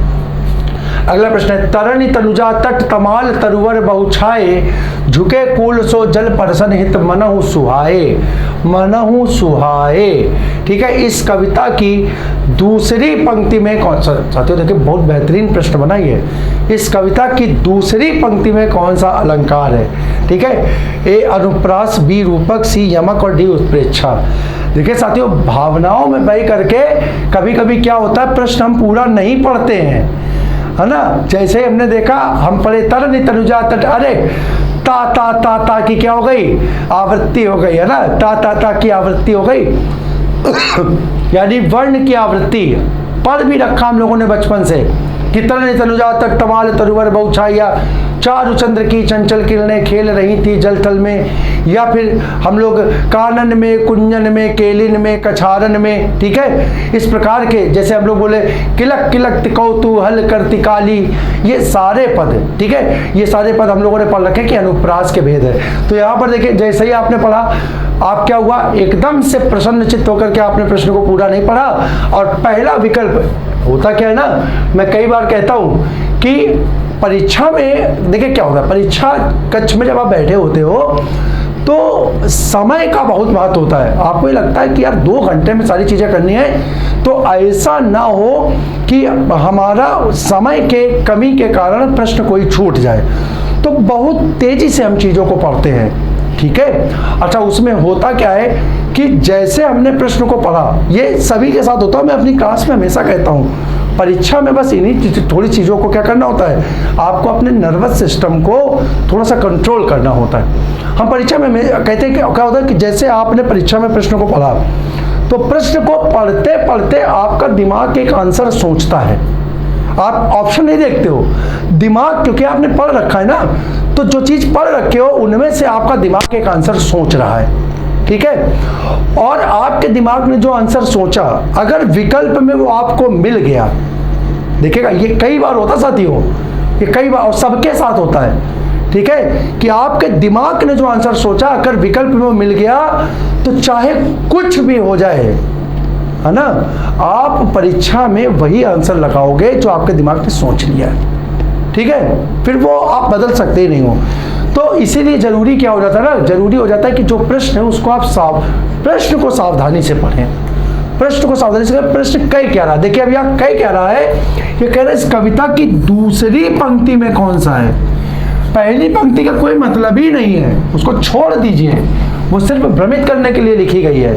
अगला प्रश्न है तरणी तनुजा तट तमाल तरुवर बहुछाए, झुके कूल सो जल परसन हित मनहु सुहाए। मनहु सुहाए। ठीक है, इस कविता की दूसरी पंक्ति में कौन सा? साथियों देखिए, बहुत बेहतरीन प्रश्न बना है। इस कविता की दूसरी पंक्ति में कौन सा अलंकार है? ठीक है, ए अनुप्रास, बी रूपक, सी यमक और डी उत्प्रेक्षा। देखिए साथियों, भावनाओं में बह करके कभी कभी क्या होता है, प्रश्न हम पूरा नहीं पढ़ते हैं, है ना। जैसे हमने देखा, हम पढ़े तरनी तनुजा तट, अरे ता की क्या हो गई? आवृत्ति हो गई, है ना। ता की आवृत्ति हो गई यानी वर्ण की आवृत्ति। पढ़ भी रखा हम लोगों ने बचपन से कि तरनी तनुजा तट तमाल तरुवर बहुछाया, चारु चंद्र की चंचल किरणें खेल रही थी जल तल में। या फिर हम लोग कानन में, कुंजन में, केलिन में, कछारन में। ठीक है, इस प्रकार के जैसे हम लोग बोले किलक किलक कौतूहल करती काली, ये सारे पद, ठीक है, ये सारे पद हम लोगों ने पढ़ रखे कि अनुप्रास के भेद है। तो यहाँ पर देखिए, जैसे ही आपने पढ़ा, आप क्या हुआ, एकदम से प्रसन्नचित्त होकर के आपने प्रश्न को पूरा नहीं पढ़ा। और पहला विकल्प होता क्या है ना, मैं कई बार कहता हूँ कि परीक्षा में देखिए क्या होता है, परीक्षा कक्ष में जब आप बैठे होते हो तो समय का बहुत महत्व होता है। आपको ये लगता है कि यार 2 घंटे में सारी चीज़ें करनी है, तो ऐसा ना हो कि हमारा समय के कमी के कारण प्रश्न कोई छूट जाए। तो बहुत तेजी से हम चीज़ों को पढ़ते हैं। ठीक है, अच्छा, उसमें होता क्या है कि जैसे हमने प्रश्न को पढ़ा, ये सभी के साथ होता है, मैं अपनी क्लास में हमेशा कहता हूँ, परीक्षा में बस इन्हीं थोड़ी चीज़ों को क्या करना होता है, आपको अपने नर्वस सिस्टम को थोड़ा सा कंट्रोल करना होता है। हम परीक्षा में कहते हैं कि क्या होता है कि जैसे आपने परीक्षा में प्रश्न को पढ़ा, तो प्रश्न को पढ़ते पढ़ते आपका दिमाग एक आंसर सोचता है। आप ऑप्शन नहीं देखते हो, दिमाग, क्योंकि आपने पढ़ रखा है ना, तो जो चीज़ पढ़ रखे हो उनमें से आपका दिमाग एक आंसर सोच रहा है। ठीक है। और आपके दिमाग ने जो आंसर सोचा, अगर विकल्प में वो आपको मिल गया, देखिएगा ये कई बार होता साथियों, ये कई बार और सबके साथ होता है, ठीक है, कि आपके दिमाग ने जो आंसर सोचा अगर विकल्प में मिल गया तो चाहे कुछ भी हो जाए, है ना, आप परीक्षा में वही आंसर लगाओगे जो आपके दिमाग ने सोच लिया है, ठीक है, फिर वो आप बदल सकते ही नहीं हो। तो इसीलिए जरूरी क्या हो जाता है ना, जरूरी हो जाता है कि जो प्रश्न है उसको आप प्रश्न को सावधानी से पढ़ें, प्रश्न को सावधानी से। प्रश्न कई कह रहा है, देखिए अब यहाँ कई कह रहा है, ये कह रहा है इस कविता की दूसरी पंक्ति में कौन सा है। पहली पंक्ति का कोई मतलब ही नहीं है, उसको छोड़ दीजिए, वो सिर्फ भ्रमित करने के लिए लिखी गई है,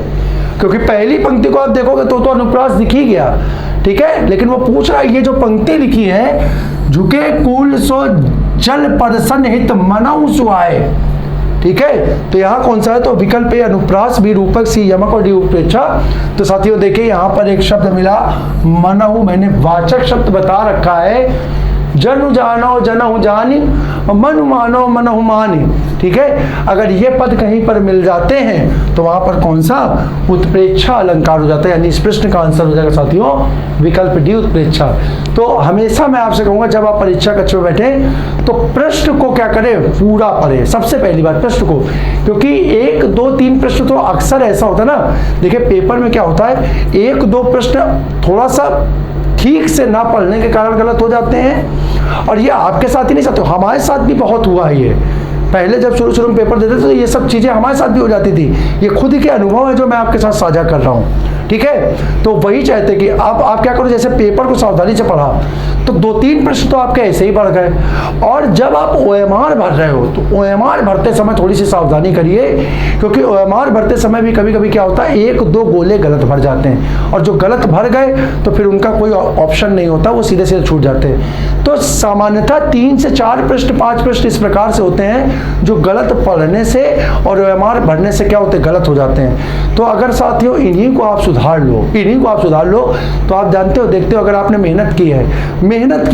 क्योंकि पहली पंक्ति को आप देखोगे तो अनुप्रास दिख ही गया, ठीक है, लेकिन वो पूछ रहा है ये जो पंक्ति लिखी है, झुके कूल सो जल परसन हित मनऊ सुहाए, ठीक है, तो यहाँ कौन सा है, तो विकल्प ए अनुप्रास, बी रूपक, सी यमक और डी उत्प्रेक्षा। तो साथियों देखिए यहाँ पर एक शब्द मिला मनऊ, मैंने वाचक शब्द बता रखा है, जनु जानो जनहु जानी, मनु मानो मनहु मानी, ठीक है। अगर ये पद कहीं पर मिल जाते हैं तो वहां पर कौन सा, उत्प्रेक्षा अलंकार हो जाता है, यानी इस प्रश्न का आंसर हो जाएगा साथियों विकल्प डी उत्प्रेक्षा। तो हमेशा मैं आपसे कहूंगा जब आप परीक्षा कक्ष में बैठे तो प्रश्न को क्या करें, पूरा पढ़े सबसे पहली बात प्रश्न को, क्योंकि 1, 2, 3 प्रश्न तो अक्सर ऐसा होता है ना, देखिए पेपर में क्या होता है, 1, 2 प्रश्न थोड़ा सा ठीक से ना पढ़ने के कारण गलत हो जाते हैं, और ये आपके साथ ही नहीं साथियों, हमारे साथ भी बहुत हुआ है। ये पहले जब शुरू में पेपर देते थे तो ये सब चीज़ें हमारे साथ भी हो जाती थी, ये खुद के अनुभव है जो मैं आपके साथ साझा कर रहा हूँ, ठीक है। तो वही चाहते कि आप क्या करो, जैसे पेपर को सावधानी से पढ़ा तो 2-3 प्रश्न तो आपके ऐसे ही बढ़ गए, और जब आप OMR भर रहे हो तो OMR भरते समय थोड़ी सी सावधानी करिए, क्योंकि OMR भरते समय भी कभी कभी क्या होता है 1-2 गोले गलत भर जाते हैं, और जो गलत भर गए तो फिर उनका कोई ऑप्शन नहीं होता, वो सीधे सीधे छूट जाते हैं। तो सामान्यतः 3 से 4 प्रश्न 5 प्रश्न इस प्रकार से होते हैं जो गलत पढ़ने से और OMR भरने से क्या होते हैं, गलत हो जाते हैं। तो अगर साथियों इन्हीं को आप सुधार लो, तो आप जानते हो देखते हो अगर आपने मेहनत की है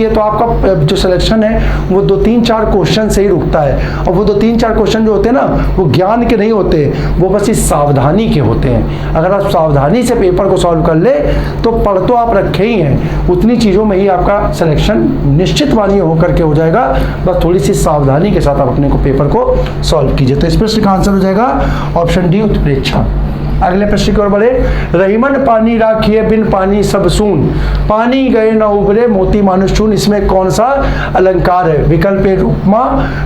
तो आपका जो सिलेक्शन है वो 2-3-4 क्वेश्चन से ही रुकता है, और वो 2-3-4 क्वेश्चन जो होते हैं ना वो ज्ञान के नहीं होते, वो बस इस सावधानी के होते हैं। अगर आप सावधानी से पेपर को सॉल्व कर ले तो पढ़ तो आप रखे ही हैं, उतनी चीज़ों में ही आपका सिलेक्शन निश्चित मानिए होकर के हो जाएगा, बस थोड़ी सी सावधानी के साथ आप अपने को पेपर को सॉल्व कीजिए। तो इस प्रश्न का आंसर हो जाएगा ऑप्शन डी उत्प्रेक्षा। अगले प्रश्न की ओर बढ़े, रहीमन पानी राखिए बिन पानी सब सून, पानी गए न उबरे मोती मानुष चून, इसमें कौन सा अलंकार है, विकल्प ए उपमा,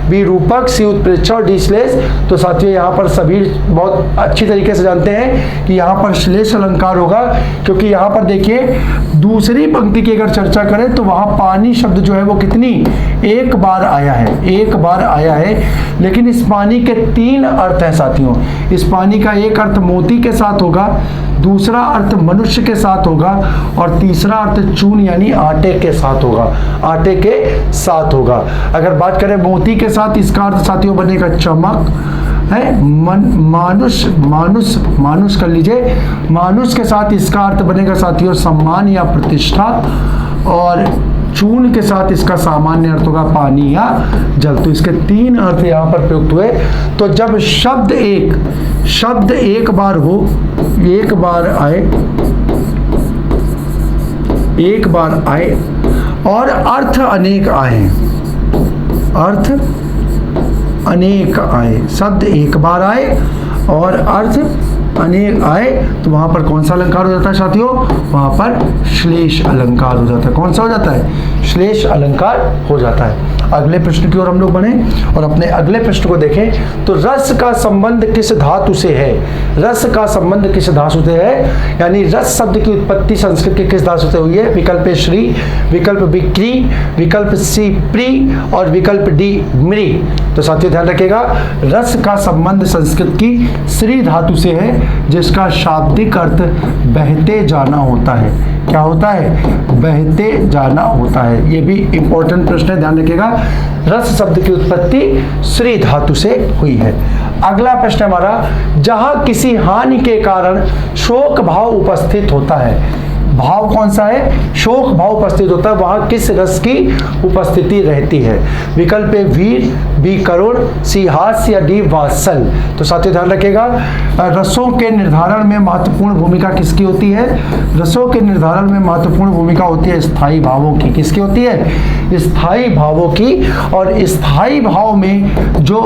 बी रूपक, सी उत्प्रेक्षा और डी श्लेष। तो साथियों यहाँ पर सभी बहुत अच्छी तरीके से जानते हैं कि यहाँ पर श्लेष अलंकार होगा, क्योंकि यहाँ पर देखिए दूसरी पंक्ति की अगर चर्चा करें तो वहाँ पानी शब्द जो है वो कितनी, एक बार आया है, लेकिन इस पानी के 3 अर्थ हैं साथियों। इस पानी का एक अर्थ मोती के साथ होगा, दूसरा अर्थ मनुष्य के साथ होगा, और तीसरा अर्थ चून यानी आटे के साथ होगा। अगर बात करें मोती के साथ, इसका अर्थ साथियों बनेगा चमक है, मानुष कर लीजिए, मानुष के साथ इसका अर्थ बनेगा साथियों सम्मान या प्रतिष्ठा, और चून के साथ इसका सामान्य अर्थ होगा पानी या जल। तो इसके 3 अर्थ यहाँ पर प्रयुक्त हुए। तो जब शब्द एक बार हो, एक बार आए और अर्थ अनेक आए, शब्द एक बार आए और अर्थ अनेक आए, तो वहां पर कौन सा अलंकार हो जाता है साथियों, वहां पर श्लेष अलंकार हो जाता है। कौन सा हो जाता है, श्लेष अलंकार हो जाता है। अगले प्रश्न की ओर हम लोग बढ़े और अपने अगले प्रश्न को देखें। तो रस का संबंध किस धातु से है, यानी रस शब्द की उत्पत्ति संस्कृत के किस धातु से हुई है, विकल्प श्री, विकल्प विक्री, विकल्प सी प्री और विकल्प डी मृ। तो साथियों ध्यान रखिएगा, रस का संबंध संस्कृत की श्री धातु से है, जिसका शाब्दिक अर्थ बहते जाना होता है। क्या होता है, बहते जाना होता है। ये भी इंपॉर्टेंट प्रश्न है, ध्यान रखिएगा। रस शब्द की उत्पत्ति श्री धातु से हुई है। अगला प्रश्न हमारा, जहां किसी हानि के कारण शोक भाव उपस्थित होता है, भाव कौन सा है, शोक भाव उपस्थित होता है, वहां किस रस की उपस्थिति रहती है। विकल्प ए वीर, बी करुण, सी हास्य या डी वात्सल। तो साथियों ध्यान रखिएगा, रसों के निर्धारण में महत्वपूर्ण भूमिका किसकी होती है, रसों के निर्धारण में महत्वपूर्ण भूमिका होती है स्थायी भावों की। किसकी होती है, स्थायी भावों की। और स्थायी भाव में जो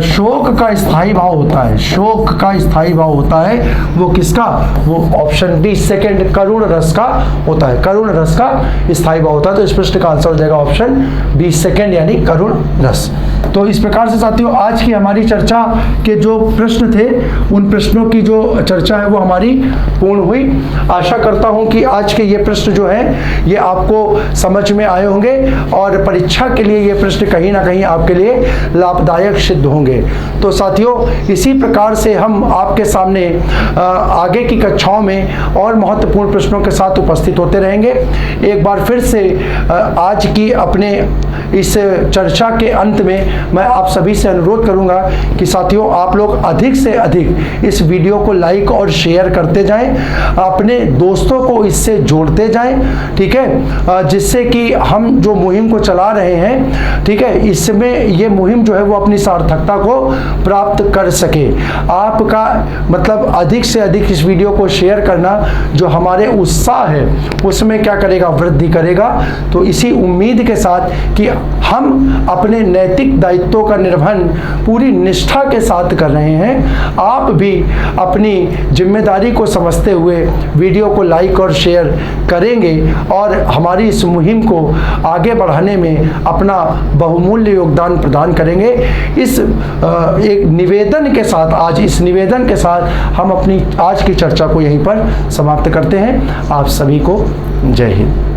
शोक का स्थायी भाव होता है, शोक का स्थायी भाव होता है वो किसका, वो ऑप्शन बी सेकंड करुण रस का होता है, करुण रस का स्थायी भाव होता है। तो इस प्रश्न का आंसर हो जाएगा ऑप्शन बी सेकंड यानी करुण रस। तो इस प्रकार से साथियों आज की हमारी चर्चा के जो प्रश्न थे उन प्रश्नों की जो चर्चा है वो हमारी पूर्ण हुई। आशा करता हूं कि आज के ये प्रश्न जो है ये आपको समझ में आए होंगे और परीक्षा के लिए ये प्रश्न कहीं ना कहीं आपके लिए लाभदायक सिद्ध होंगे। तो साथियों इसी प्रकार से हम आपके सामने आगे की कक्षाओं में और महत्वपूर्ण प्रश्नों के साथ उपस्थित होते रहेंगे। एक बार फिर से आज की अपने इस चर्चा के अंत में मैं आप सभी से अनुरोध करूंगा कि साथियों आप लोग अधिक से अधिक इस वीडियो को लाइक और शेयर करते जाएं, अपने दोस्तों को इससे जोड़ते जाएं, ठीक है, जिससे कि हम जो मुहिम को चला रहे हैं, ठीक है, इसमें ये मुहिम जो है वो अपनी सार्थकता को प्राप्त कर सके। आपका मतलब अधिक से अधिक इस वीडियो को शेयर करना जो हमारे उत्साह है उसमें क्या करेगा, वृद्धि करेगा। तो इसी उम्मीद के साथ कि हम अपने नैतिक दायित्वों का निर्वहन पूरी निष्ठा के साथ कर रहे हैं, आप भी अपनी जिम्मेदारी को समझते हुए वीडियो को लाइक और शेयर करेंगे और हमारी इस मुहिम को आगे बढ़ाने में अपना बहुमूल्य योगदान प्रदान करेंगे। इस एक निवेदन के साथ, आज इस निवेदन के साथ हम अपनी आज की चर्चा को यहीं पर समाप्त करते हैं। आप सभी को जय हिंद।